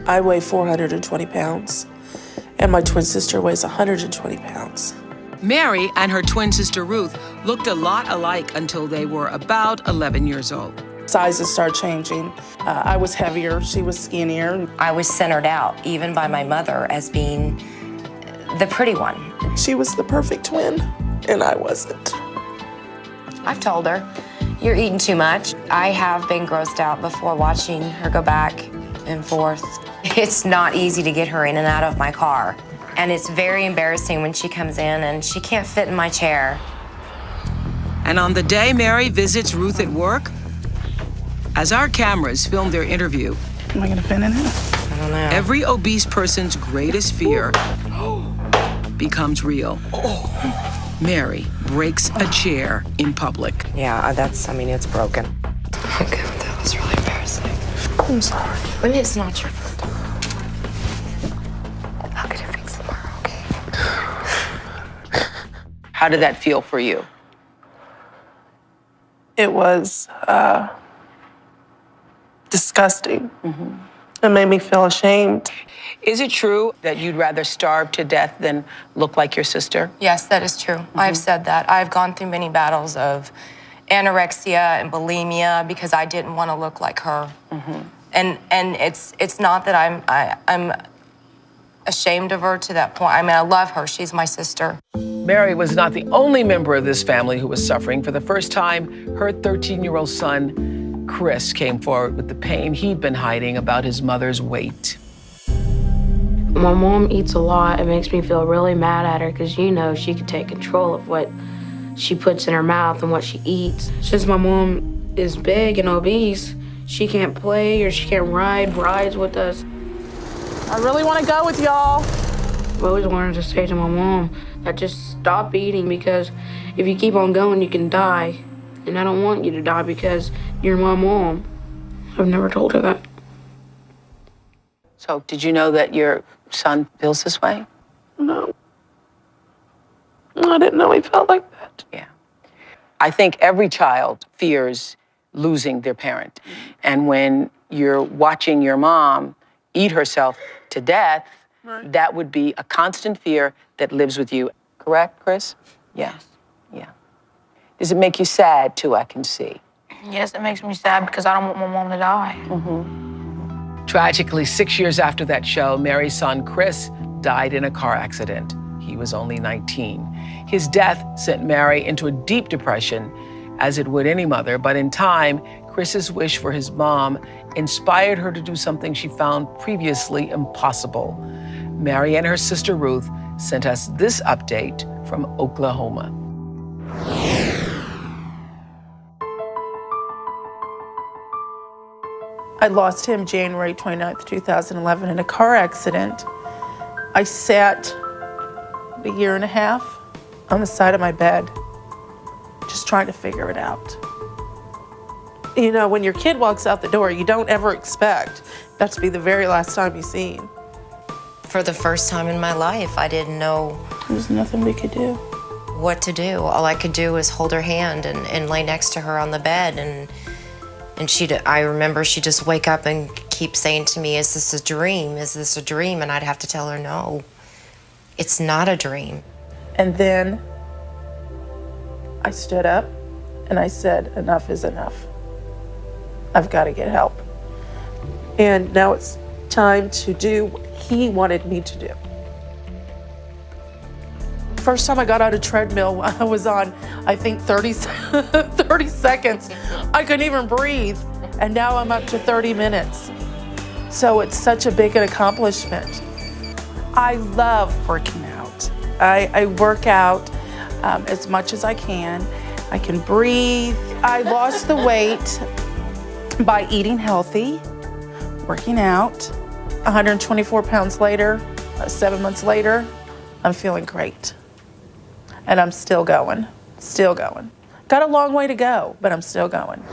I weigh 420 pounds, and my twin sister weighs 120 pounds. Mary and her twin sister Ruth looked a lot alike until they were about 11 years old. Sizes started changing. I was heavier, she was skinnier. I was centered out, even by my mother, as being the pretty one. She was the perfect twin, and I wasn't. I've told her, you're eating too much. I have been grossed out before watching her go back and forth. It's not easy to get her in and out of my car. And it's very embarrassing when she comes in and she can't fit in my chair. And on the day Mary visits Ruth at work, as our cameras film their interview, Am I gonna fit in it? I don't know. every obese person's greatest fear becomes real. Mary breaks a chair in public. Yeah, it's broken. Oh, God, that was really embarrassing. I'm sorry. But it's not your fault. I'll get it fixed tomorrow, okay? How did that feel for you? It was disgusting. It made me feel ashamed. Is it true that you'd rather starve to death than look like your sister? Yes, that is true. I've said that. I've gone through many battles of anorexia and bulimia because I didn't want to look like her. And it's not that I'm ashamed of her to that point. I mean, I love her. She's my sister. Mary was not the only member of this family who was suffering. For the first time, her 13-year-old son, Chris, came forward with the pain he'd been hiding about his mother's weight. My mom eats a lot. It makes me feel really mad at her because, you know, she can take control of what she puts in her mouth and what she eats. Since my mom is big and obese, she can't play or she can't ride rides with us. I really want to go with y'all. I've always wanted to say to my mom that just stop eating because if you keep on going, you can die. And I don't want you to die because you're my mom. I've never told her that. So did you know that your son feels this way? No. I didn't know he felt like that. Yeah. I think every child fears losing their parent. And when you're watching your mom eat herself to death, that would be a constant fear that lives with you. Correct, Chris? Yeah. Yeah. Does it make you sad, too, I can see? Yes, it makes me sad because I don't want my mom to die. Tragically, 6 years after that show, Mary's son, Chris, died in a car accident. He was only 19. His death sent Mary into a deep depression, as it would any mother, but in time, Chris's wish for his mom inspired her to do something she found previously impossible. Mary and her sister Ruth sent us this update from Oklahoma. I lost him January 29th, 2011 in a car accident. I sat a year and a half on the side of my bed, just trying to figure it out. You know, when your kid walks out the door, you don't ever expect that to be the very last time you see him. For the first time in my life, I didn't know There's nothing we could do. what to do. All I could do was hold her hand and lay next to her on the bed. And I remember she'd just wake up and keep saying to me, is this a dream? Is this a dream? And I'd have to tell her, no, it's not a dream. And then I stood up and I said, enough is enough. I've got to get help. And now it's time to do what he wanted me to do. First time I got out of treadmill, I was on, I think 30 seconds. I couldn't even breathe. And now I'm up to 30 minutes. So it's such a big accomplishment. I love working out. I work out as much as I can. I can breathe. I lost the weight by eating healthy, working out. 124 pounds later, 7 months later, I'm feeling great. And I'm still going, still going. Got a long way to go, but I'm still going.